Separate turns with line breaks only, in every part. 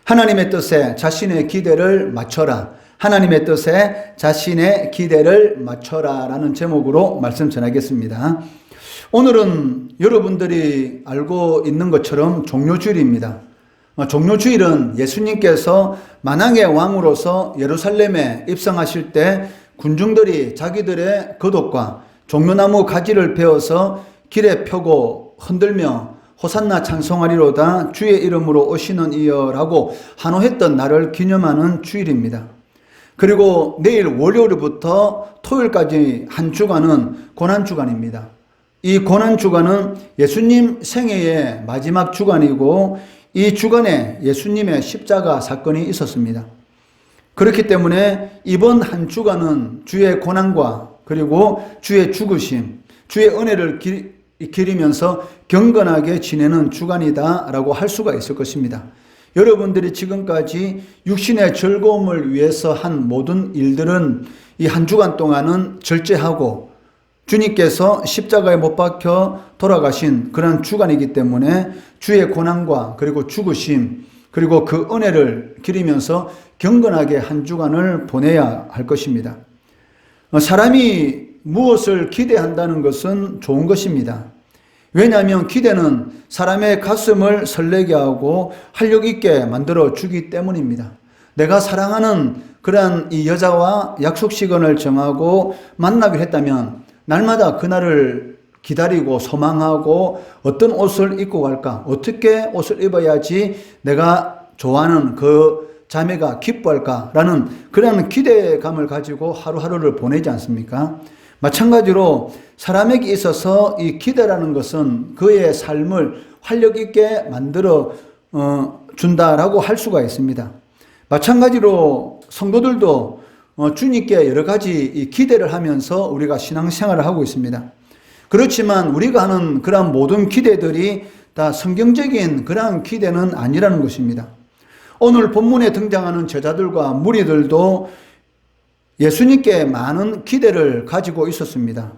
하나님의 뜻에 자신의 기대를 맞춰라. 하나님의 뜻에 자신의 기대를 맞춰라 라는 제목으로 말씀 전하겠습니다. 오늘은 여러분들이 알고 있는 것처럼 종료주일입니다. 종료주일은 예수님께서 만왕의 왕으로서 예루살렘에 입성하실 때 군중들이 자기들의 겉옷과 종려나무 가지를 베어서 길에 펴고 흔들며 호산나 찬송하리로다 주의 이름으로 오시는 이여라고 환호했던 날을 기념하는 주일입니다. 그리고 내일 월요일부터 토요일까지 한 주간은 고난주간입니다. 이 고난주간은 예수님 생애의 마지막 주간이고 이 주간에 예수님의 십자가 사건이 있었습니다. 그렇기 때문에 이번 한 주간은 주의 고난과 그리고 주의 죽으심, 주의 은혜를 기리면서 경건하게 지내는 주간이다라고 할 수가 있을 것입니다. 여러분들이 지금까지 육신의 즐거움을 위해서 한 모든 일들은 이 한 주간 동안은 절제하고 주님께서 십자가에 못 박혀 돌아가신 그런 주간이기 때문에 주의 고난과 그리고 죽으심 그리고 그 은혜를 기리면서 경건하게 한 주간을 보내야 할 것입니다. 사람이 무엇을 기대한다는 것은 좋은 것입니다. 왜냐하면 기대는 사람의 가슴을 설레게 하고 활력 있게 만들어 주기 때문입니다. 내가 사랑하는 그러한 이 여자와 약속 시간을 정하고 만나기로 했다면 날마다 그날을 기다리고 소망하고 어떤 옷을 입고 갈까? 어떻게 옷을 입어야지 내가 좋아하는 그 자매가 기뻐할까라는 그런 기대감을 가지고 하루하루를 보내지 않습니까? 마찬가지로 사람에게 있어서 이 기대라는 것은 그의 삶을 활력 있게 만들어 준다라고 할 수가 있습니다. 마찬가지로 성도들도 주님께 여러 가지 기대를 하면서 우리가 신앙생활을 하고 있습니다. 그렇지만 우리가 하는 그런 모든 기대들이 다 성경적인 그런 기대는 아니라는 것입니다. 오늘 본문에 등장하는 제자들과 무리들도 예수님께 많은 기대를 가지고 있었습니다.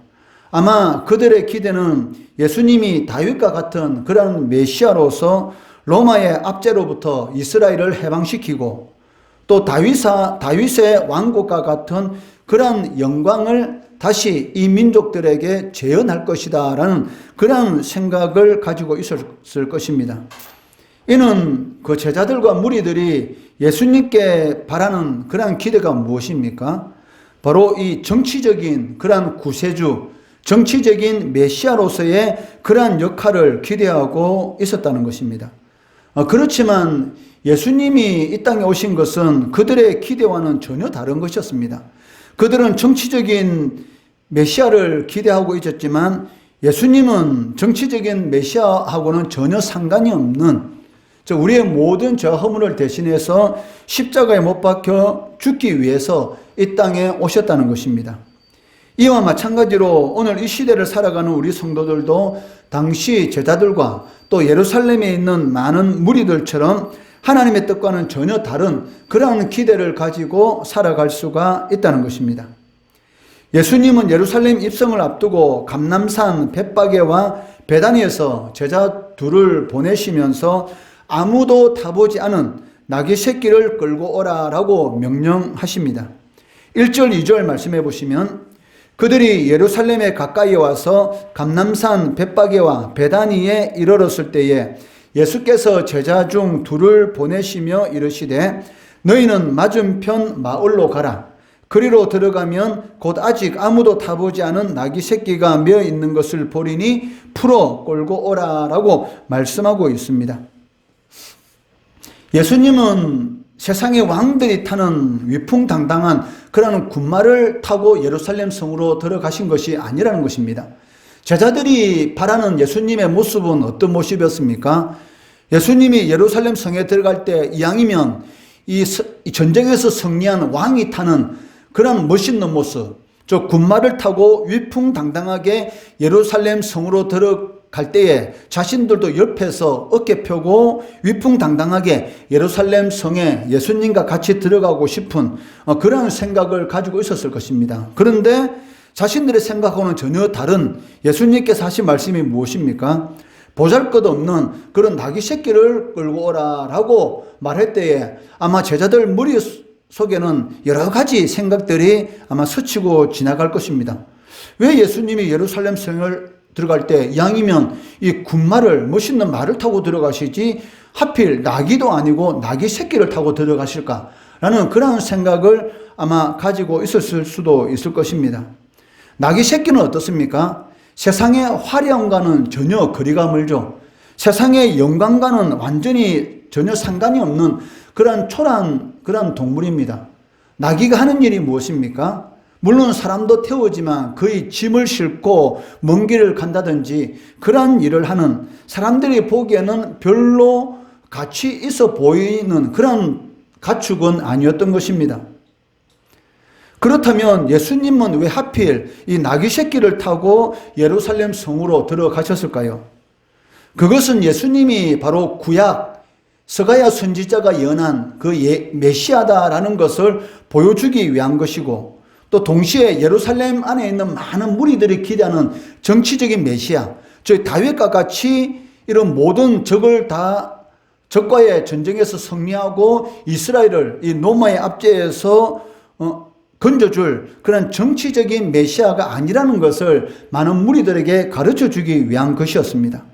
아마 그들의 기대는 예수님이 다윗과 같은 그런 메시아로서 로마의 압제로부터 이스라엘을 해방시키고 또 다윗의 왕국과 같은 그런 영광을 다시 이 민족들에게 재현할 것이다 라는 그런 생각을 가지고 있었을 것입니다. 이는 그 제자들과 무리들이 예수님께 바라는 그런 기대가 무엇입니까? 바로 이 정치적인 그런 구세주, 정치적인 메시아로서의 그러한 역할을 기대하고 있었다는 것입니다. 그렇지만 예수님이 이 땅에 오신 것은 그들의 기대와는 전혀 다른 것이었습니다. 그들은 정치적인 메시아를 기대하고 있었지만 예수님은 정치적인 메시아하고는 전혀 상관이 없는 우리의 모든 죄 허물을 대신해서 십자가에 못 박혀 죽기 위해서 이 땅에 오셨다는 것입니다. 이와 마찬가지로 오늘 이 시대를 살아가는 우리 성도들도 당시 제자들과 또 예루살렘에 있는 많은 무리들처럼 하나님의 뜻과는 전혀 다른 그러한 기대를 가지고 살아갈 수가 있다는 것입니다. 예수님은 예루살렘 입성을 앞두고 감람산 벳바게와 베다니에서 제자 둘을 보내시면서 아무도 타보지 않은 나귀 새끼를 끌고 오라라고 명령하십니다. 1절 2절 말씀해 보시면 그들이 예루살렘에 가까이 와서 감람산 벳바게와 베다니에 이르렀을 때에 예수께서 제자 중 둘을 보내시며 이르시되 너희는 맞은편 마을로 가라. 그리로 들어가면 곧 아직 아무도 타보지 않은 나귀 새끼가 메어 있는 것을 보리니 풀어 끌고 오라라고 말씀하고 있습니다. 예수님은 세상의 왕들이 타는 위풍당당한 그런 군마를 타고 예루살렘 성으로 들어가신 것이 아니라는 것입니다. 제자들이 바라는 예수님의 모습은 어떤 모습이었습니까? 예수님이 예루살렘 성에 들어갈 때 이왕이면 이 전쟁에서 승리한 왕이 타는 그런 멋있는 모습, 저 군마를 타고 위풍당당하게 예루살렘 성으로 들어갈 때에 자신들도 옆에서 어깨 펴고 위풍당당하게 예루살렘 성에 예수님과 같이 들어가고 싶은 그런 생각을 가지고 있었을 것입니다. 그런데 자신들의 생각하고는 전혀 다른 예수님께서 하신 말씀이 무엇입니까? 보잘것없는 그런 나귀 새끼를 끌고 오라라고 말할 때에 아마 제자들 머릿속에는 여러 가지 생각들이 아마 스치고 지나갈 것입니다. 왜 예수님이 예루살렘 성을 들어갈 때 이왕이면 이 군말을, 멋있는 말을 타고 들어가시지 하필 나귀도 아니고 나귀 새끼를 타고 들어가실까라는 그런 생각을 아마 가지고 있었을 수도 있을 것입니다. 나귀 새끼는 어떻습니까? 세상의 화려함과는 전혀 거리가 멀죠. 세상의 영광과는 완전히 전혀 상관이 없는 그런 초라한 그런 동물입니다. 나귀가 하는 일이 무엇입니까? 물론 사람도 태우지만 거의 짐을 싣고 먼 길을 간다든지 그러한 일을 하는, 사람들이 보기에는 별로 가치 있어 보이는 그런 가축은 아니었던 것입니다. 그렇다면 예수님은 왜 하필 이 나귀 새끼를 타고 예루살렘 성으로 들어가셨을까요? 그것은 예수님이 바로 구약 스가랴 선지자가 예언한 그 메시아다라는 것을 보여주기 위한 것이고, 또 동시에 예루살렘 안에 있는 많은 무리들이 기대하는 정치적인 메시아, 즉 다윗과 같이 이런 모든 적과의 전쟁에서 승리하고 이스라엘을 이 로마의 압제에서 건져줄 그런 정치적인 메시아가 아니라는 것을 많은 무리들에게 가르쳐 주기 위한 것이었습니다.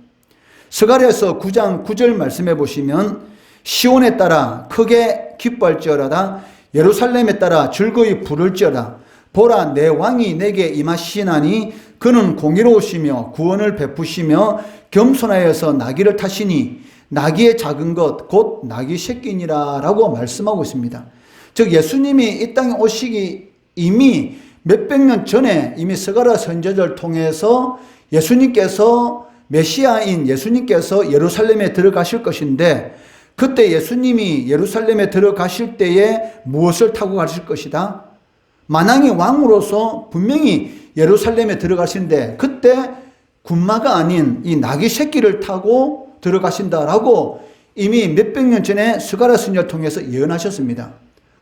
스가랴서 9장 9절 말씀해 보시면, 시온에 따라 크게 기뻐할지어라다, 예루살렘에 따라 즐거이 부를지어다. 보라, 내 왕이 내게 임하시나니 그는 공의로우시며 구원을 베푸시며 겸손하여서 나귀를 타시니 나귀의 작은 것 곧 나귀 새끼니라 라고 말씀하고 있습니다. 즉 예수님이 이 땅에 오시기 이미 몇백 년 전에 이미 스가랴 선지자를 통해서 예수님께서, 메시아인 예수님께서 예루살렘에 들어가실 것인데, 그때 예수님이 예루살렘에 들어가실 때에 무엇을 타고 가실 것이다? 만왕의 왕으로서 분명히 예루살렘에 들어가시는데 그때 군마가 아닌 이 나귀 새끼를 타고 들어가신다라고 이미 몇백 년 전에 스가랴 선지자를 통해서 예언하셨습니다.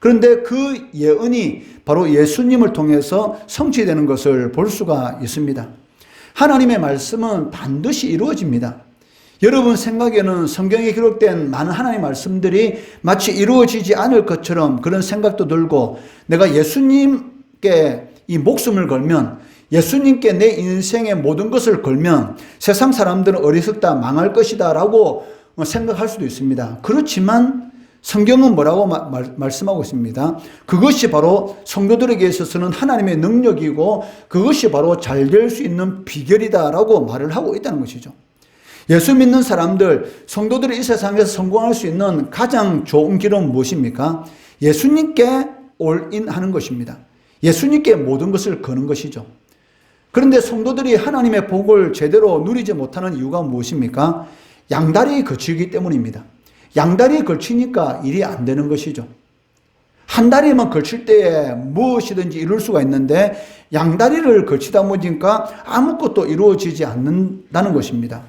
그런데 그 예언이 바로 예수님을 통해서 성취되는 것을 볼 수가 있습니다. 하나님의 말씀은 반드시 이루어집니다. 여러분 생각에는 성경에 기록된 많은 하나님의 말씀들이 마치 이루어지지 않을 것처럼 그런 생각도 들고, 내가 예수님께 이 목숨을 걸면, 예수님께 내 인생의 모든 것을 걸면 세상 사람들은 어리석다, 망할 것이다 라고 생각할 수도 있습니다. 그렇지만 성경은 뭐라고 말씀하고 있습니다. 그것이 바로 성도들에게 있어서는 하나님의 능력이고 그것이 바로 잘 될 수 있는 비결이다라고 말을 하고 있다는 것이죠. 예수 믿는 사람들, 성도들이 이 세상에서 성공할 수 있는 가장 좋은 길은 무엇입니까? 예수님께 올인하는 것입니다. 예수님께 모든 것을 거는 것이죠. 그런데 성도들이 하나님의 복을 제대로 누리지 못하는 이유가 무엇입니까? 양다리에 거치기 때문입니다. 양다리에 걸치니까 일이 안 되는 것이죠. 한 다리만 걸칠 때에 무엇이든지 이룰 수가 있는데 양다리를 걸치다 보니까 아무것도 이루어지지 않는다는 것입니다.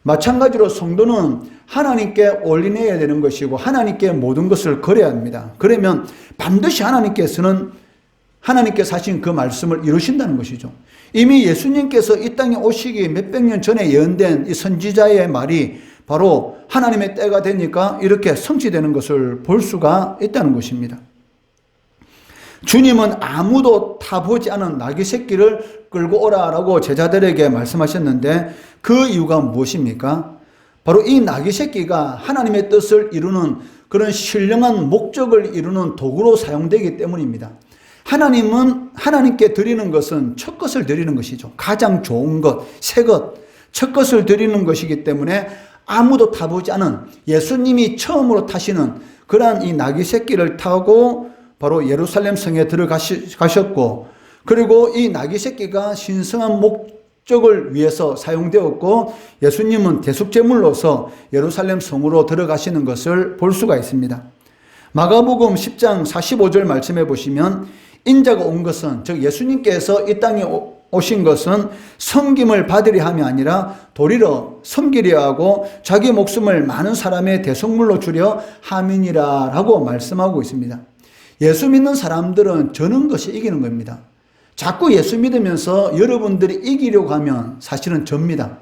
마찬가지로 성도는 하나님께 올인해야 되는 것이고 하나님께 모든 것을 걸어야 합니다. 그러면 반드시 하나님께서 하신 그 말씀을 이루신다는 것이죠. 이미 예수님께서 이 땅에 오시기 몇백 년 전에 예언된 이 선지자의 말이 바로 하나님의 때가 되니까 이렇게 성취되는 것을 볼 수가 있다는 것입니다. 주님은 아무도 타보지 않은 나귀 새끼를 끌고 오라라고 제자들에게 말씀하셨는데 그 이유가 무엇입니까? 바로 이 나귀 새끼가 하나님의 뜻을 이루는 그런 신령한 목적을 이루는 도구로 사용되기 때문입니다. 하나님은 하나님께 드리는 것은 첫 것을 드리는 것이죠. 가장 좋은 것, 새 것, 첫 것을 드리는 것이기 때문에 아무도 타보지 않은 예수님이 처음으로 타시는 그러한 이 나귀 새끼를 타고 바로 예루살렘 성에 들어가셨고, 그리고 이 나귀 새끼가 신성한 목적을 위해서 사용되었고 예수님은 대속제물로서 예루살렘 성으로 들어가시는 것을 볼 수가 있습니다. 마가복음 10장 45절 말씀해 보시면, 인자가 온 것은, 즉 예수님께서 이 땅에 오신 것은 섬김을 받으려 함이 아니라 도리어 섬기려 하고 자기 목숨을 많은 사람의 대속물로 주려 함이니라 라고 말씀하고 있습니다. 예수 믿는 사람들은 저는 것이 이기는 겁니다. 자꾸 예수 믿으면서 여러분들이 이기려고 하면 사실은 접니다.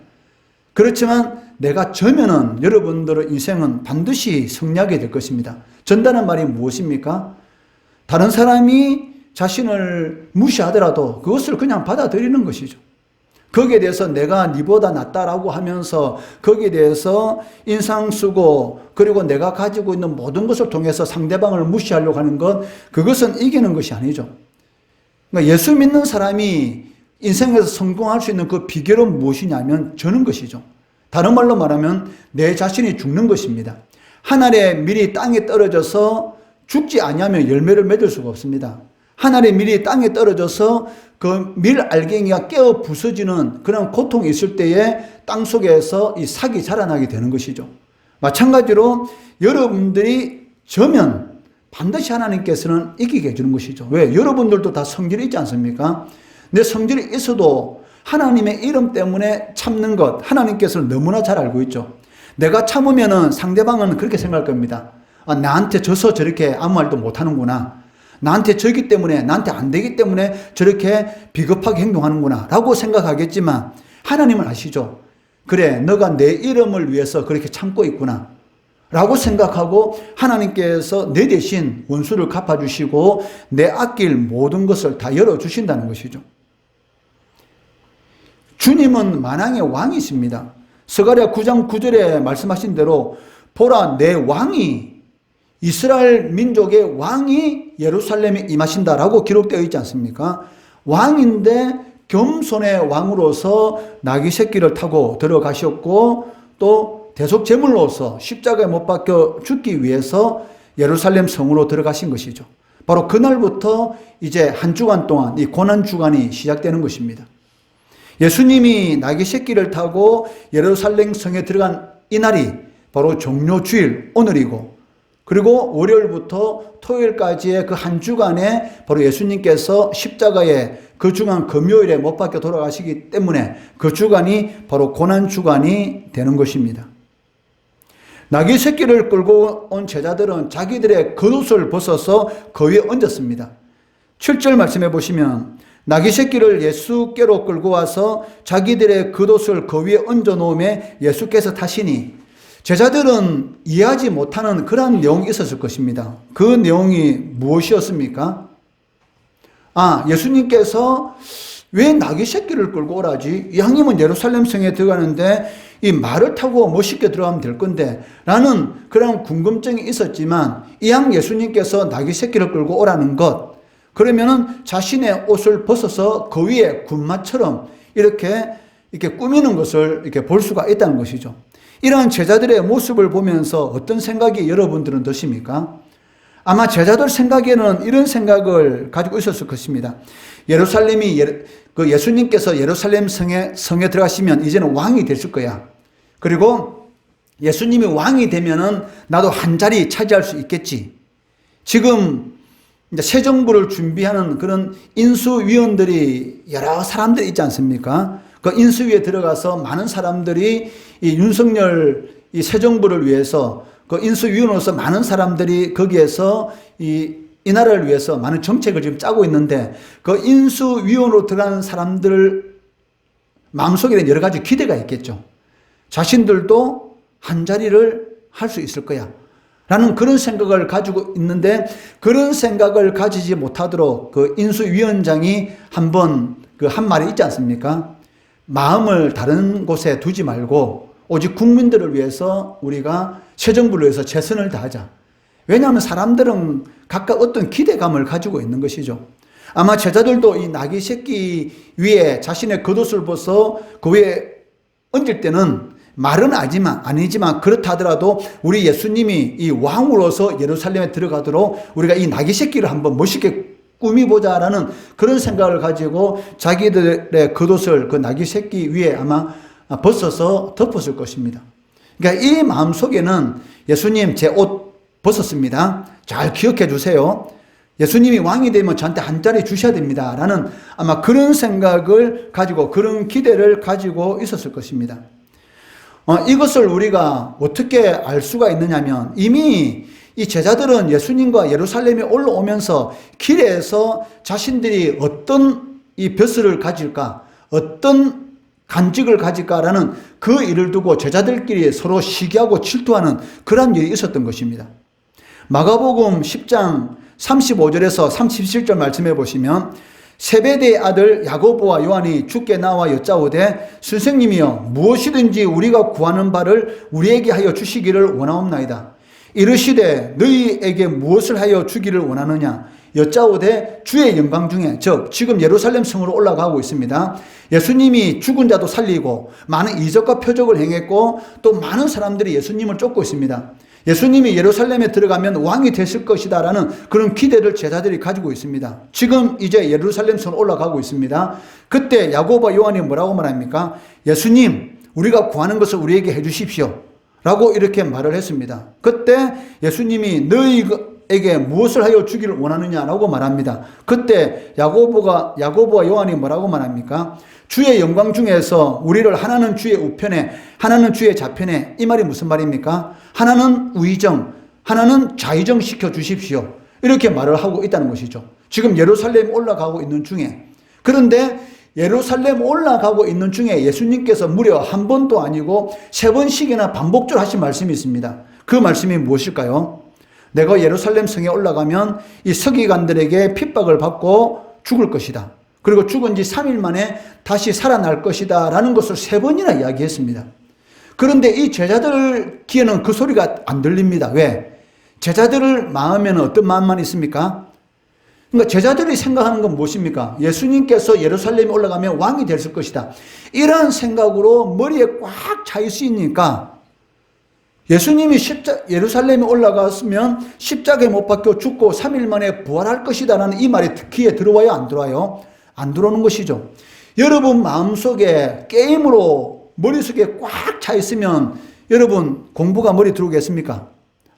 그렇지만 내가 져면은 여러분들의 인생은 반드시 승리하게 될 것입니다. 전다는 말이 무엇입니까? 다른 사람이 자신을 무시하더라도 그것을 그냥 받아들이는 것이죠. 거기에 대해서 내가 니보다 낫다라고 하면서 거기에 대해서 인상 쓰고 그리고 내가 가지고 있는 모든 것을 통해서 상대방을 무시하려고 하는 것, 그것은 이기는 것이 아니죠. 그러니까 예수 믿는 사람이 인생에서 성공할 수 있는 그 비결은 무엇이냐면 저는 것이죠. 다른 말로 말하면 내 자신이 죽는 것입니다. 한 알의 밀이 땅에 떨어져서 죽지 아니하면 열매를 맺을 수가 없습니다. 한 알의 밀이 땅에 떨어져서 그 밀 알갱이가 깨어 부서지는 그런 고통이 있을 때에 땅 속에서 이 삭이 자라나게 되는 것이죠. 마찬가지로 여러분들이 져면 반드시 하나님께서는 이기게 해주는 것이죠. 왜? 여러분들도 다 성질이 있지 않습니까? 내 성질이 있어도 하나님의 이름 때문에 참는 것, 하나님께서는 너무나 잘 알고 있죠. 내가 참으면은 상대방은 그렇게 생각할 겁니다. 나한테 져서 저렇게 아무 말도 못하는구나. 나한테 져기 때문에, 나한테 안 되기 때문에 저렇게 비겁하게 행동하는구나 라고 생각하겠지만 하나님은 아시죠. 그래, 너가 내 이름을 위해서 그렇게 참고 있구나 라고 생각하고 하나님께서 내 대신 원수를 갚아주시고 내 아낄 모든 것을 다 열어주신다는 것이죠. 주님은 만왕의 왕이십니다. 스가랴 9장 9절에 말씀하신 대로 보라, 내 왕이, 이스라엘 민족의 왕이 예루살렘에 임하신다라고 기록되어 있지 않습니까? 왕인데 겸손의 왕으로서 나귀 새끼를 타고 들어가셨고 또 대속제물로서 십자가에 못 박혀 죽기 위해서 예루살렘 성으로 들어가신 것이죠. 바로 그날부터 이제 한 주간 동안 이 고난주간이 시작되는 것입니다. 예수님이 나귀 새끼를 타고 예루살렘 성에 들어간 이날이 바로 종료주일 오늘이고, 그리고 월요일부터 토요일까지의 그 한 주간에 바로 예수님께서 십자가에 그 주간 금요일에 못 박혀 돌아가시기 때문에 그 주간이 바로 고난주간이 되는 것입니다. 나귀 새끼를 끌고 온 제자들은 자기들의 겉옷을 벗어서 그 위에 얹었습니다. 7절 말씀해 보시면 나귀 새끼를 예수께로 끌고 와서 자기들의 겉옷을 그 위에 얹어 놓음에 예수께서 타시니, 제자들은 이해하지 못하는 그런 내용이 있었을 것입니다. 그 내용이 무엇이었습니까? 예수님께서 왜 나귀 새끼를 끌고 오라지? 이왕이면 예루살렘 성에 들어가는데 이 말을 타고 멋있게 들어가면 될 건데 라는 그런 궁금증이 있었지만, 이왕 예수님께서 나귀 새끼를 끌고 오라는 것, 그러면은 자신의 옷을 벗어서 그 위에 군마처럼 이렇게 꾸미는 것을 이렇게 볼 수가 있다는 것이죠. 이러한 제자들의 모습을 보면서 어떤 생각이 여러분들은 드십니까? 아마 제자들 생각에는 이런 생각을 가지고 있었을 것입니다. 예수님께서 예루살렘 성에 들어가시면 이제는 왕이 되실 거야. 그리고 예수님이 왕이 되면은 나도 한 자리 차지할 수 있겠지. 지금 이제 새 정부를 준비하는 그런 인수위원들이 여러 사람들이 있지 않습니까? 그 인수위에 들어가서 많은 사람들이 이 윤석열 이 새 정부를 위해서 그 인수위원으로서 많은 사람들이 거기에서 이 나라를 위해서 많은 정책을 지금 짜고 있는데, 그 인수위원으로 들어간 사람들 마음속에는 여러 가지 기대가 있겠죠. 자신들도 한 자리를 할 수 있을 거야 라는 그런 생각을 가지고 있는데, 그런 생각을 가지지 못하도록 그 인수위원장이 한 말이 있지 않습니까? 마음을 다른 곳에 두지 말고 오직 국민들을 위해서 우리가 새 정부를 위해서 최선을 다하자. 왜냐하면 사람들은 각각 어떤 기대감을 가지고 있는 것이죠. 아마 제자들도 이 나귀 새끼 위에 자신의 겉옷을 벗어 그 위에 얹을 때는 말은 아니지만 그렇다 하더라도 우리 예수님이 이 왕으로서 예루살렘에 들어가도록 우리가 이 나귀 새끼를 한번 멋있게 꾸미보자라는 그런 생각을 가지고 자기들의 겉옷을 그 나귀 새끼 위에 아마 벗어서 덮었을 것입니다. 그러니까 이 마음속에는 예수님 제 옷 벗었습니다. 잘 기억해 주세요. 예수님이 왕이 되면 저한테 한 자리 주셔야 됩니다. 라는 아마 그런 생각을 가지고 그런 기대를 가지고 있었을 것입니다. 이것을 우리가 어떻게 알 수가 있느냐면, 이미 이 제자들은 예수님과 예루살렘에 올라오면서 길에서 자신들이 어떤 이 벼슬을 가질까, 어떤 간직을 가질까라는 그 일을 두고 제자들끼리 서로 시기하고 질투하는 그런 일이 있었던 것입니다. 마가복음 10장 35절에서 37절 말씀해 보시면 세베대의 아들 야고보와 요한이 주께 나와 여짜오되 선생님이여 무엇이든지 우리가 구하는 바를 우리에게 하여 주시기를 원하옵나이다. 이르시되 너희에게 무엇을 하여 주기를 원하느냐 여짜오되 주의 영광 중에 즉 지금 예루살렘 성으로 올라가고 있습니다. 예수님이 죽은 자도 살리고 많은 이적과 표적을 행했고 또 많은 사람들이 예수님을 쫓고 있습니다. 예수님이 예루살렘에 들어가면 왕이 되실 것이다 라는 그런 기대를 제자들이 가지고 있습니다. 지금 이제 예루살렘 성으로 올라가고 있습니다. 그때 야고보와 요한이 뭐라고 말합니까? 예수님 우리가 구하는 것을 우리에게 해 주십시오 라고 이렇게 말을 했습니다. 그때 예수님이 너희에게 무엇을 하여 주기를 원하느냐라고 말합니다. 그때 야고보와 요한이 뭐라고 말합니까? 주의 영광 중에서 우리를 하나는 주의 우편에 하나는 주의 좌편에, 이 말이 무슨 말입니까? 하나는 우의정, 하나는 좌의정 시켜 주십시오. 이렇게 말을 하고 있다는 것이죠. 지금 예루살렘 올라가고 있는 중에, 그런데 예루살렘 올라가고 있는 중에 예수님께서 무려 한 번도 아니고 3번씩이나 반복적으로 하신 말씀이 있습니다. 그 말씀이 무엇일까요? 내가 예루살렘 성에 올라가면 이 서기관들에게 핍박을 받고 죽을 것이다. 그리고 죽은 지 3일 만에 다시 살아날 것이다 라는 것을 3번이나 이야기했습니다. 그런데 이 제자들 귀에는 그 소리가 안 들립니다. 왜? 제자들 마음에는 어떤 마음만 있습니까? 그러니까 제자들이 생각하는 건 무엇입니까? 예수님께서 예루살렘에 올라가면 왕이 될 것이다. 이런 생각으로 머리에 꽉 차 있으니까 예수님이 예루살렘에 올라갔으면 십자가에 못 박혀 죽고 3일 만에 부활할 것이다 라는 이 말이 귀에 들어와요? 안 들어와요? 안 들어오는 것이죠. 여러분 마음속에 게임으로 머릿속에 꽉 차 있으면 여러분 공부가 머리 들어오겠습니까?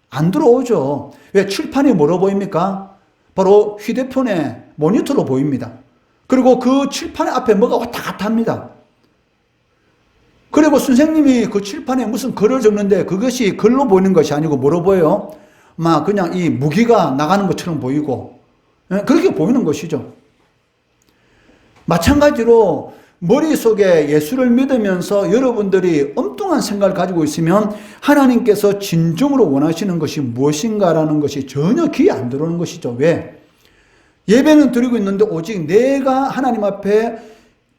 안 들어오죠. 왜? 칠판이 뭐로 보입니까? 바로 휴대폰의 모니터로 보입니다. 그리고 그 칠판 앞에 뭐가 왔다 갔다 합니다. 그리고 선생님이 그 칠판에 무슨 글을 적는데 그것이 글로 보이는 것이 아니고 뭐로 보여요? 막 그냥 이 무기가 나가는 것처럼 보이고 그렇게 보이는 것이죠. 마찬가지로 머릿속에 예수를 믿으면서 여러분들이 엉뚱한 생각을 가지고 있으면 하나님께서 진정으로 원하시는 것이 무엇인가라는 것이 전혀 귀에 안 들어오는 것이죠. 왜? 예배는 드리고 있는데 오직 내가 하나님 앞에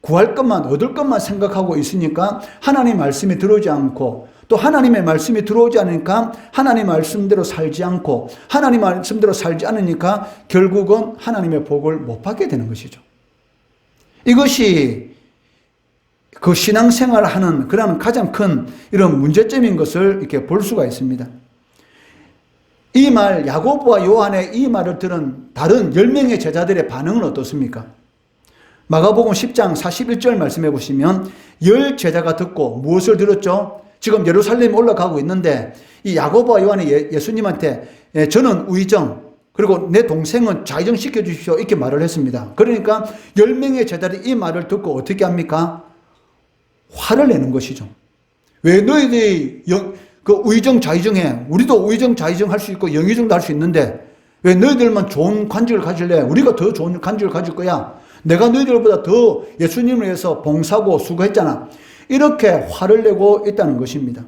구할 것만, 얻을 것만 생각하고 있으니까 하나님 말씀이 들어오지 않고, 또 하나님의 말씀이 들어오지 않으니까 하나님 말씀대로 살지 않고, 하나님 말씀대로 살지 않으니까 결국은 하나님의 복을 못 받게 되는 것이죠. 이것이 그 신앙생활을 하는 그런 가장 큰 이런 문제점인 것을 이렇게 볼 수가 있습니다. 이 말, 야고보와 요한의 이 말을 들은 다른 10명의 제자들의 반응은 어떻습니까? 마가복음 10장 41절 말씀해 보시면 10 제자가 듣고 무엇을 들었죠? 지금 예루살렘에 올라가고 있는데 이 야고보와 요한이 예수님한테 저는 우의정, 그리고 내 동생은 좌의정 시켜주십시오 이렇게 말을 했습니다. 그러니까 10명의 제자들이 이 말을 듣고 어떻게 합니까? 화를 내는 것이죠. 왜 너희들이 그 우의정 좌의정해? 우리도 우의정 좌의정 할 수 있고 영의정도 할 수 있는데 왜 너희들만 좋은 관직을 가질래? 우리가 더 좋은 관직을 가질 거야. 내가 너희들보다 더 예수님을 위해서 봉사하고 수고했잖아. 이렇게 화를 내고 있다는 것입니다.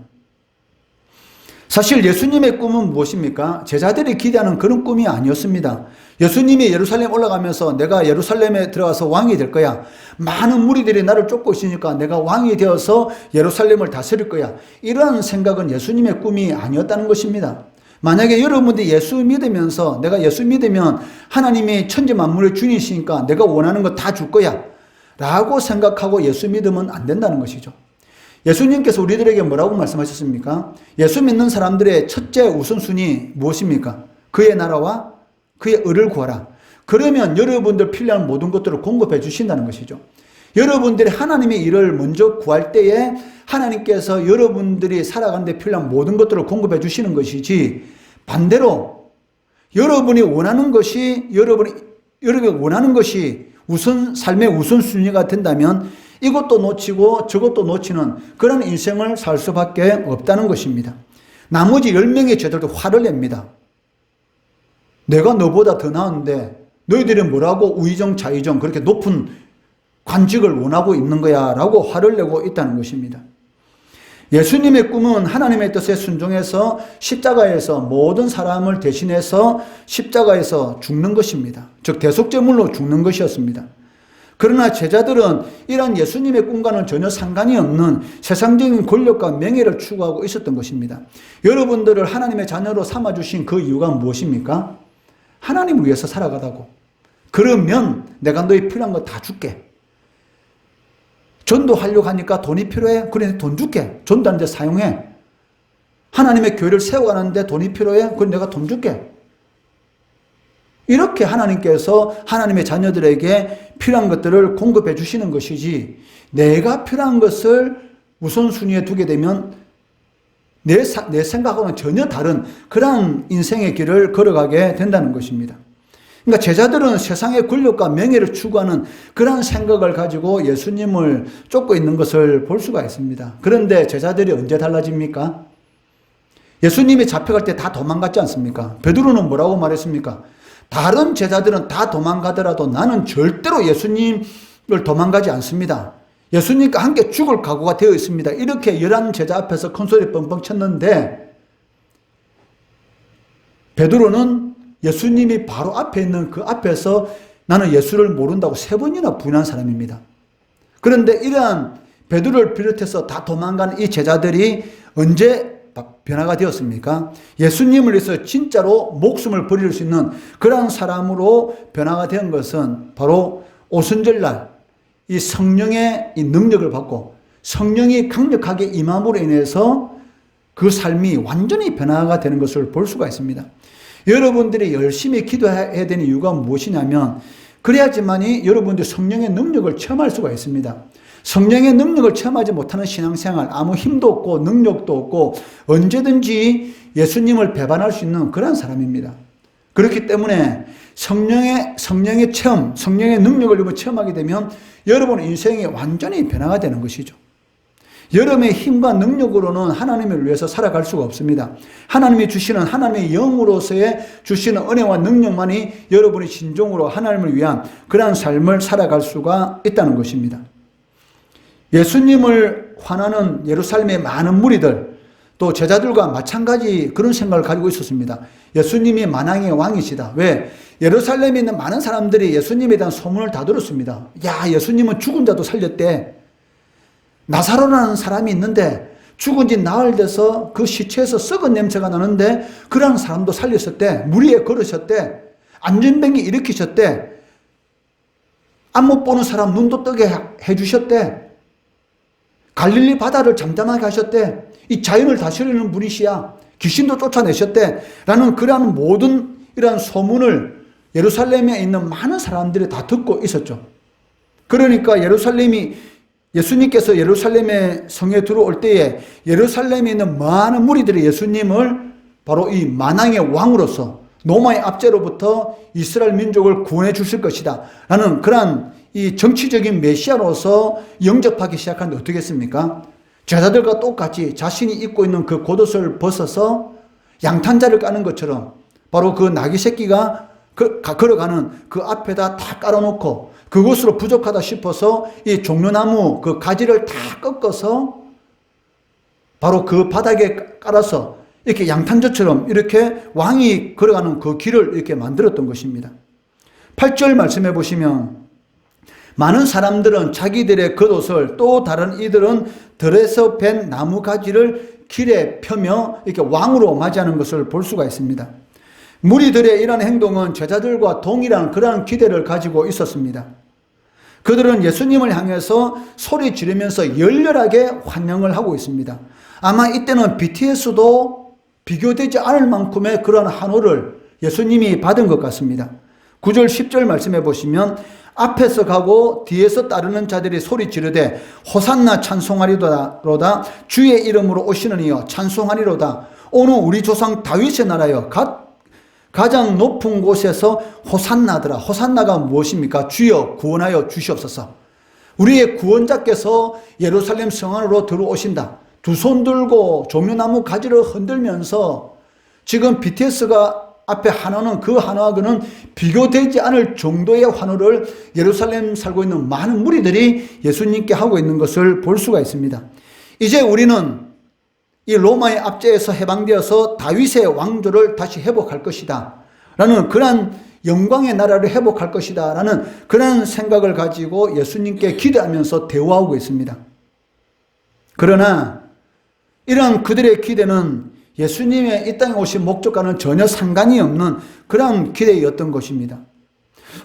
사실 예수님의 꿈은 무엇입니까? 제자들이 기대하는 그런 꿈이 아니었습니다. 예수님이 예루살렘 올라가면서 내가 예루살렘에 들어가서 왕이 될 거야. 많은 무리들이 나를 쫓고 있으니까 내가 왕이 되어서 예루살렘을 다스릴 거야. 이런 생각은 예수님의 꿈이 아니었다는 것입니다. 만약에 여러분들이 예수 믿으면서 내가 예수 믿으면 하나님이 천지 만물의 주인이시니까 내가 원하는 거 다 줄 거야 라고 생각하고 예수 믿으면 안 된다는 것이죠. 예수님께서 우리들에게 뭐라고 말씀하셨습니까? 예수 믿는 사람들의 첫째 우선순위 무엇입니까? 그의 나라와 그의 의를 구하라. 그러면 여러분들 필요한 모든 것들을 공급해 주신다는 것이죠. 여러분들이 하나님의 일을 먼저 구할 때에 하나님께서 여러분들이 살아가는 데 필요한 모든 것들을 공급해 주시는 것이지, 반대로 여러분이 원하는 것이 여러분이 원하는 것이 삶의 우선순위가 된다면 이것도 놓치고 저것도 놓치는 그런 인생을 살 수밖에 없다는 것입니다. 나머지 10명의 제자들도 화를 냅니다. 내가 너보다 더 나은데 너희들이 뭐라고 우의정 좌의정 그렇게 높은 관직을 원하고 있는 거야 라고 화를 내고 있다는 것입니다. 예수님의 꿈은 하나님의 뜻에 순종해서 십자가에서 모든 사람을 대신해서 십자가에서 죽는 것입니다. 즉 대속제물로 죽는 것이었습니다. 그러나 제자들은 이런 예수님의 꿈과는 전혀 상관이 없는 세상적인 권력과 명예를 추구하고 있었던 것입니다. 여러분들을 하나님의 자녀로 삼아주신 그 이유가 무엇입니까? 하나님을 위해서 살아가다고. 그러면 내가 너희 필요한 거 다 줄게. 전도하려고 하니까 돈이 필요해? 그래, 돈 줄게. 전도하는데 사용해. 하나님의 교회를 세워가는데 돈이 필요해? 그래, 내가 돈 줄게. 이렇게 하나님께서 하나님의 자녀들에게 필요한 것들을 공급해 주시는 것이지, 내가 필요한 것을 우선순위에 두게 되면 내 생각하고는 전혀 다른 그러한 인생의 길을 걸어가게 된다는 것입니다. 그러니까 제자들은 세상의 권력과 명예를 추구하는 그런 생각을 가지고 예수님을 쫓고 있는 것을 볼 수가 있습니다. 그런데 제자들이 언제 달라집니까? 예수님이 잡혀갈 때 다 도망갔지 않습니까? 베드로는 뭐라고 말했습니까? 다른 제자들은 다 도망가더라도 나는 절대로 예수님을 도망가지 않습니다. 예수님과 함께 죽을 각오가 되어 있습니다. 이렇게 11 제자 앞에서 큰소리 뻥뻥 쳤는데, 베드로는 예수님이 바로 앞에 있는 그 앞에서 나는 예수를 모른다고 3번이나 부인한 사람입니다. 그런데 이러한 베드로를 비롯해서 다 도망간 이 제자들이 언제 변화가 되었습니까? 예수님을 위해서 진짜로 목숨을 버릴 수 있는 그러한 사람으로 변화가 된 것은 바로 오순절날 이 성령의 이 능력을 받고 성령이 강력하게 임함으로 인해서 그 삶이 완전히 변화가 되는 것을 볼 수가 있습니다. 여러분들이 열심히 기도해야 되는 이유가 무엇이냐면, 그래야지만이 여러분들이 성령의 능력을 체험할 수가 있습니다. 성령의 능력을 체험하지 못하는 신앙생활, 아무 힘도 없고 능력도 없고 언제든지 예수님을 배반할 수 있는 그런 사람입니다. 그렇기 때문에 성령의 체험, 성령의 능력을 체험하게 되면 여러분 인생이 완전히 변화가 되는 것이죠. 여러분의 힘과 능력으로는 하나님을 위해서 살아갈 수가 없습니다. 하나님이 주시는 하나님의 영으로서의 주시는 은혜와 능력만이 여러분의 진정으로 하나님을 위한 그러한 삶을 살아갈 수가 있다는 것입니다. 예수님을 환하는 예루살렘의 많은 무리들, 또 제자들과 마찬가지 그런 생각을 가지고 있었습니다. 예수님이 만왕의 왕이시다. 왜? 예루살렘에 있는 많은 사람들이 예수님에 대한 소문을 다 들었습니다. 야, 예수님은 죽은 자도 살렸대. 나사로라는 사람이 있는데 죽은 지 나흘 돼서 그 시체에서 썩은 냄새가 나는데 그런 사람도 살렸었대. 무리에 걸으셨대. 안전병기 일으키셨대. 안 못 보는 사람 눈도 뜨게 해주셨대. 갈릴리 바다를 잠잠하게 하셨대. 이 자연을 다스리는 분이시야. 귀신도 쫓아내셨대. 라는 그러한 모든 이러한 소문을 예루살렘에 있는 많은 사람들이 다 듣고 있었죠. 그러니까 예수님께서 예루살렘의 성에 들어올 때에 예루살렘에 있는 많은 무리들이 예수님을 바로 이 만왕의 왕으로서 로마의 압제로부터 이스라엘 민족을 구원해 주실 것이다 라는 그러한 이 정치적인 메시아로서 영접하기 시작하는데 어떻게 했습니까? 제자들과 똑같이 자신이 입고 있는 그 겉옷을 벗어서 양탄자를 까는 것처럼 바로 그 나귀 새끼가 걸어가는 그 앞에다 다 깔아놓고 그것으로 부족하다 싶어서 이 종려나무 그 가지를 다 꺾어서 바로 그 바닥에 깔아서 이렇게 양탄자처럼 이렇게 왕이 걸어가는 그 길을 이렇게 만들었던 것입니다. 8절 말씀해 보시면, 많은 사람들은 자기들의 겉옷을, 또 다른 이들은 들에서 벤 나무 가지를 길에 펴며 이렇게 왕으로 맞이하는 것을 볼 수가 있습니다. 무리들의 이러한 행동은 제자들과 동일한 그러한 기대를 가지고 있었습니다. 그들은 예수님을 향해서 소리 지르면서 열렬하게 환영을 하고 있습니다. 아마 이때는 BTS도 비교되지 않을 만큼의 그런 환호를 예수님이 받은 것 같습니다. 9절 10절 말씀해 보시면, 앞에서 가고 뒤에서 따르는 자들이 소리 지르되 호산나 찬송하리로다. 주의 이름으로 오시는 이여 찬송하리로다. 오늘 우리 조상 다윗의 나라여 가장 높은 곳에서 호산나더라. 호산나가 무엇입니까? 주여 구원하여 주시옵소서. 우리의 구원자께서 예루살렘 성 안으로 들어오신다. 두 손 들고 종려나무 가지를 흔들면서 지금 BTS가 앞에 환호는 그 환호하고는 비교되지 않을 정도의 환호를 예루살렘 살고 있는 많은 무리들이 예수님께 하고 있는 것을 볼 수가 있습니다. 이제 우리는 이 로마의 압제에서 해방되어서 다윗의 왕조를 다시 회복할 것이다 라는 그런 영광의 나라를 회복할 것이다 라는 그런 생각을 가지고 예수님께 기대하면서 대화하고 있습니다. 그러나 이런 그들의 기대는 예수님의 이 땅에 오신 목적과는 전혀 상관이 없는 그런 기대였던 것입니다.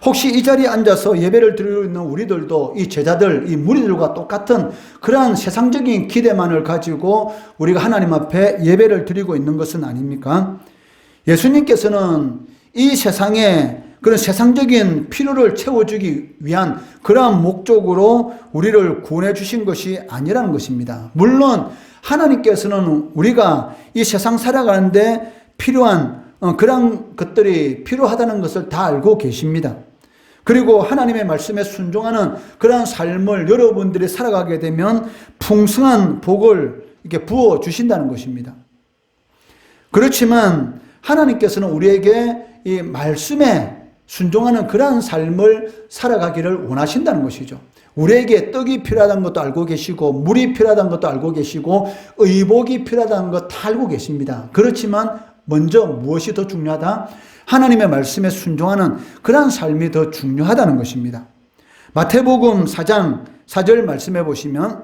혹시 이 자리에 앉아서 예배를 드리고 있는 우리들도 이 제자들, 이 무리들과 똑같은 그러한 세상적인 기대만을 가지고 우리가 하나님 앞에 예배를 드리고 있는 것은 아닙니까? 예수님께서는 이 세상에 그런 세상적인 필요를 채워주기 위한 그러한 목적으로 우리를 구원해 주신 것이 아니라는 것입니다. 물론 하나님께서는 우리가 이 세상 살아가는데 필요한 그런 것들이 필요하다는 것을 다 알고 계십니다. 그리고 하나님의 말씀에 순종하는 그러한 삶을 여러분들이 살아가게 되면 풍성한 복을 이렇게 부어 주신다는 것입니다. 그렇지만 하나님께서는 우리에게 이 말씀에 순종하는 그러한 삶을 살아가기를 원하신다는 것이죠. 우리에게 떡이 필요하다는 것도 알고 계시고 물이 필요하다는 것도 알고 계시고 의복이 필요하다는 것 다 알고 계십니다. 그렇지만 먼저 무엇이 더 중요하다? 하나님의 말씀에 순종하는 그러한 삶이 더 중요하다는 것입니다. 마태복음 4장 4절 말씀해 보시면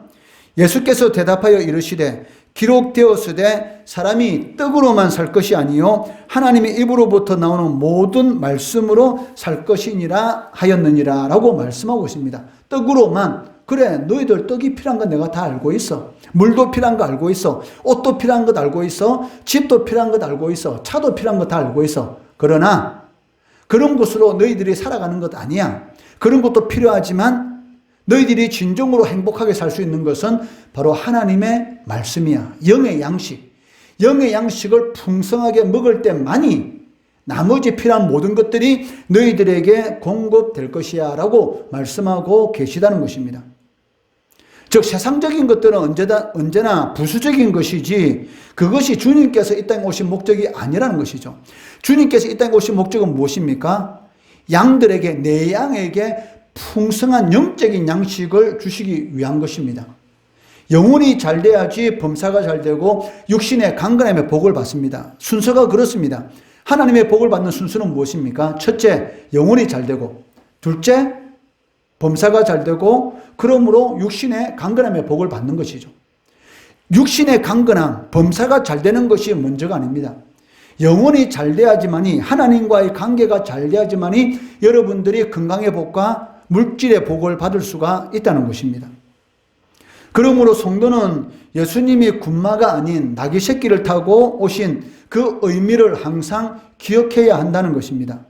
예수께서 대답하여 이르시되 기록되었으되 사람이 떡으로만 살 것이 아니요 하나님의 입으로부터 나오는 모든 말씀으로 살 것이니라 하였느니라 라고 말씀하고 있습니다. 떡으로만, 그래 너희들 떡이 필요한 건 내가 다 알고 있어. 물도 필요한 거 알고 있어. 옷도 필요한 것 알고 있어. 집도 필요한 것 알고 있어. 차도 필요한 거 다 알고 있어. 그러나 그런 것으로 너희들이 살아가는 것 아니야. 그런 것도 필요하지만 너희들이 진정으로 행복하게 살 수 있는 것은 바로 하나님의 말씀이야. 영의 양식. 영의 양식을 풍성하게 먹을 때만이 나머지 필요한 모든 것들이 너희들에게 공급될 것이야 라고 말씀하고 계시다는 것입니다. 즉 세상적인 것들은 언제나 부수적인 것이지 그것이 주님께서 이 땅에 오신 목적이 아니라는 것이죠. 주님께서 이 땅에 오신 목적은 무엇입니까? 양들에게, 내 양에게 풍성한 영적인 양식을 주시기 위한 것입니다. 영혼이 잘 돼야지 범사가 잘 되고 육신의 강건함의 복을 받습니다. 순서가 그렇습니다. 하나님의 복을 받는 순서는 무엇입니까? 첫째, 영혼이 잘 되고, 둘째, 범사가 잘 되고, 그러므로 육신의 강건함의 복을 받는 것이죠. 육신의 강건함, 범사가 잘 되는 것이 먼저가 아닙니다. 영혼이 잘 돼야지만이, 하나님과의 관계가 잘 돼야지만이 여러분들이 건강의 복과 물질의 복을 받을 수가 있다는 것입니다. 그러므로 성도는 예수님이 군마가 아닌 낙이 새끼를 타고 오신 그 의미를 항상 기억해야 한다는 것입니다.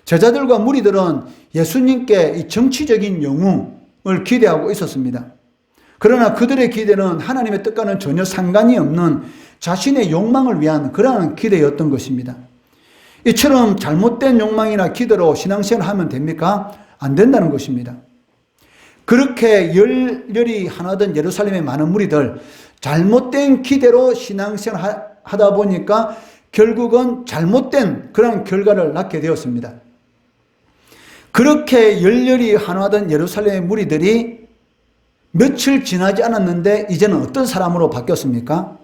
제자들과 무리들은 예수님께 이 정치적인 영웅을 기대하고 있었습니다. 그러나 그들의 기대는 하나님의 뜻과는 전혀 상관이 없는 자신의 욕망을 위한 그러한 기대였던 것입니다. 이처럼 잘못된 욕망이나 기대로 신앙생활을 하면 됩니까? 안 된다는 것입니다. 그렇게 열렬히 하나된 예루살렘의 많은 무리들, 잘못된 기대로 신앙생활을 하다 보니까 결국은 잘못된 그런 결과를 낳게 되었습니다. 그렇게 열렬히 환호하던 예루살렘의 무리들이 며칠 지나지 않았는데 이제는 어떤 사람으로 바뀌었습니까?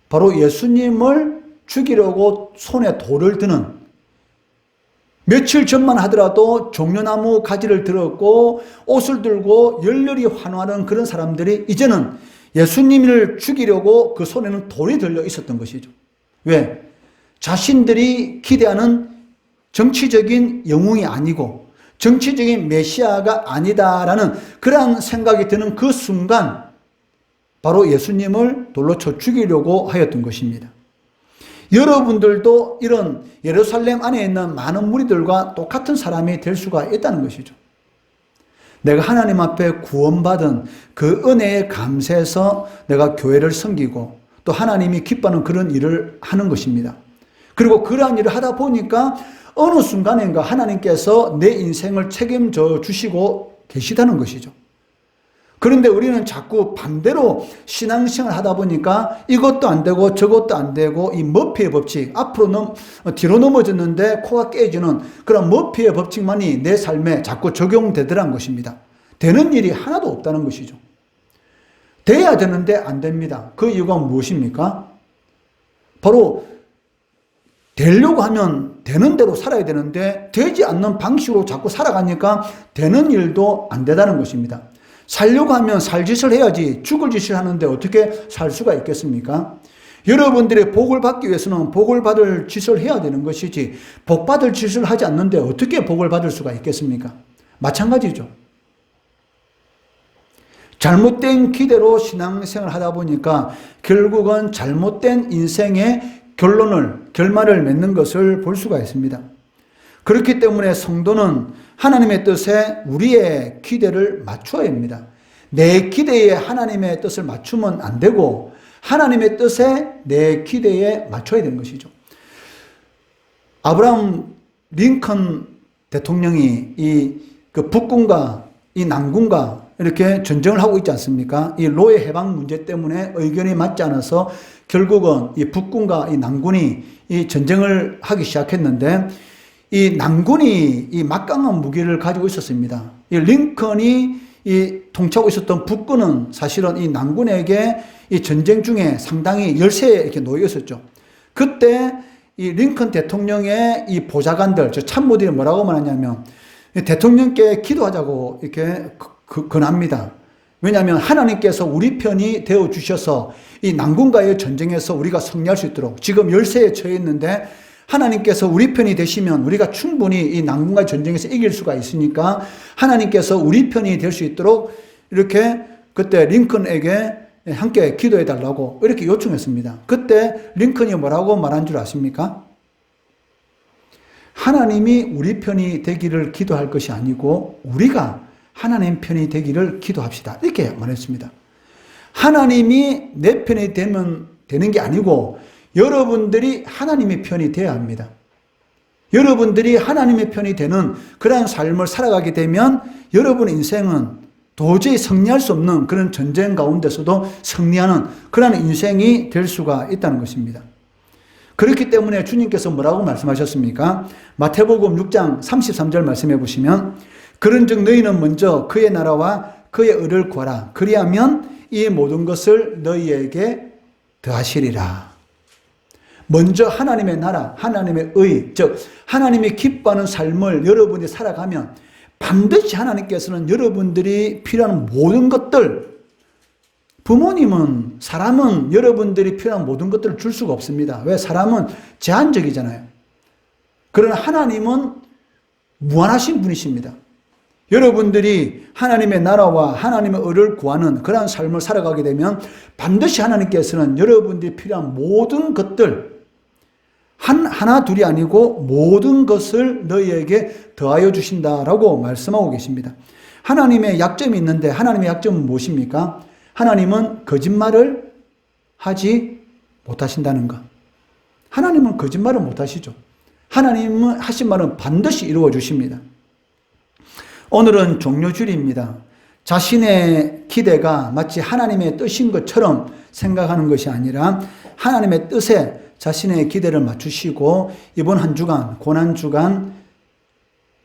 바로 예수님을 죽이려고 손에 돌을 드는, 며칠 전만 하더라도 종려나무 가지를 들었고 옷을 들고 열렬히 환호하는 그런 사람들이 이제는 예수님을 죽이려고 그 손에는 돌이 들려 있었던 것이죠. 왜? 자신들이 기대하는 정치적인 영웅이 아니고 정치적인 메시아가 아니다라는 그러한 생각이 드는 그 순간 바로 예수님을 돌로 쳐 죽이려고 하였던 것입니다. 여러분들도 이런 예루살렘 안에 있는 많은 무리들과 똑같은 사람이 될 수가 있다는 것이죠. 내가 하나님 앞에 구원받은 그 은혜에 감사해서 내가 교회를 섬기고 또 하나님이 기뻐하는 그런 일을 하는 것입니다. 그리고 그러한 일을 하다 보니까 어느 순간인가 하나님께서 내 인생을 책임져 주시고 계시다는 것이죠. 그런데 우리는 자꾸 반대로 신앙생활 하다 보니까 이것도 안 되고 저것도 안 되고 이 머피의 법칙, 뒤로 넘어졌는데 코가 깨지는 그런 머피의 법칙만이 내 삶에 자꾸 적용되더란 것입니다. 되는 일이 하나도 없다는 것이죠. 돼야 되는데 안 됩니다. 그 이유가 무엇입니까? 바로 되려고 하면 되는 대로 살아야 되는데 되지 않는 방식으로 자꾸 살아가니까 되는 일도 안 되다는 것입니다. 살려고 하면 살 짓을 해야지 죽을 짓을 하는데 어떻게 살 수가 있겠습니까? 여러분들의 복을 받기 위해서는 복을 받을 짓을 해야 되는 것이지 복 받을 짓을 하지 않는데 어떻게 복을 받을 수가 있겠습니까? 마찬가지죠. 잘못된 기대로 신앙생활을 하다 보니까 결국은 잘못된 인생의 결말을 맺는 것을 볼 수가 있습니다. 그렇기 때문에 성도는 하나님의 뜻에 우리의 기대를 맞춰야 합니다. 내 기대에 하나님의 뜻을 맞추면 안 되고 하나님의 뜻에 내 기대에 맞춰야 되는 것이죠. 아브라함 링컨 대통령이 그 북군과 이 남군과 이렇게 전쟁을 하고 있지 않습니까? 이 로의 해방 문제 때문에 의견이 맞지 않아서 결국은 이 북군과 이 남군이 이 전쟁을 하기 시작했는데 이 남군이 이 막강한 무기를 가지고 있었습니다. 이 링컨이 이 통치하고 있었던 북군은 사실은 이 남군에게 이 전쟁 중에 상당히 열세에 이렇게 놓여 있었죠. 그때 이 링컨 대통령의 이 보좌관들, 저 참모들이 뭐라고 말하냐면 대통령께 기도하자고 이렇게 권합니다. 왜냐하면 하나님께서 우리 편이 되어 주셔서 이 남군과의 전쟁에서 우리가 승리할 수 있도록 지금 열세에 처해 있는데 하나님께서 우리 편이 되시면 우리가 충분히 이 남군과의 전쟁에서 이길 수가 있으니까 하나님께서 우리 편이 될 수 있도록 이렇게 그때 링컨에게 함께 기도해 달라고 이렇게 요청했습니다. 그때 링컨이 뭐라고 말한 줄 아십니까? 하나님이 우리 편이 되기를 기도할 것이 아니고 우리가 하나님 편이 되기를 기도합시다. 이렇게 말했습니다. 하나님이 내 편이 되면 되는 게 아니고 여러분들이 하나님의 편이 되어야 합니다. 여러분들이 하나님의 편이 되는 그러한 삶을 살아가게 되면 여러분의 인생은 도저히 승리할 수 없는 그런 전쟁 가운데서도 승리하는 그러한 인생이 될 수가 있다는 것입니다. 그렇기 때문에 주님께서 뭐라고 말씀하셨습니까? 마태복음 6장 33절 말씀해 보시면 그런즉 너희는 먼저 그의 나라와 그의 의를 구하라. 그리하면 이 모든 것을 너희에게 더하시리라. 먼저 하나님의 나라, 하나님의 의, 즉 하나님이 기뻐하는 삶을 여러분이 살아가면 반드시 하나님께서는 여러분들이 필요한 모든 것들, 부모님은, 사람은 여러분들이 필요한 모든 것들을 줄 수가 없습니다. 왜? 사람은 제한적이잖아요. 그러나 하나님은 무한하신 분이십니다. 여러분들이 하나님의 나라와 하나님의 의를 구하는 그러한 삶을 살아가게 되면 반드시 하나님께서는 여러분들이 필요한 모든 것들, 하나 둘이 아니고 모든 것을 너희에게 더하여 주신다라고 말씀하고 계십니다. 하나님의 약점이 있는데 하나님의 약점은 무엇입니까? 하나님은 거짓말을 하지 못하신다는 것. 하나님은 거짓말을 못하시죠. 하나님은 하신 말은 반드시 이루어 주십니다. 오늘은 종료주일입니다. 자신의 기대가 마치 하나님의 뜻인 것처럼 생각하는 것이 아니라 하나님의 뜻에 자신의 기대를 맞추시고 이번 한 주간, 고난주간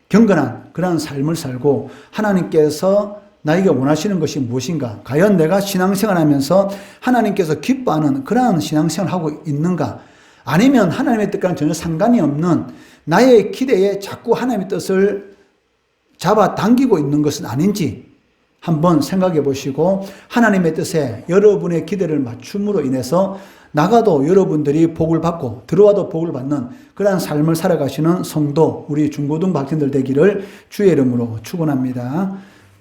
경건한 그런 삶을 살고 하나님께서 나에게 원하시는 것이 무엇인가? 과연 내가 신앙생활하면서 하나님께서 기뻐하는 그러한 신앙생활을 하고 있는가? 아니면 하나님의 뜻과는 전혀 상관이 없는 나의 기대에 자꾸 하나님의 뜻을 잡아당기고 있는 것은 아닌지 한번 생각해 보시고 하나님의 뜻에 여러분의 기대를 맞춤으로 인해서 나가도 여러분들이 복을 받고 들어와도 복을 받는 그러한 삶을 살아가시는 성도, 우리 중고등 학생들 되기를 주의 이름으로 축원합니다.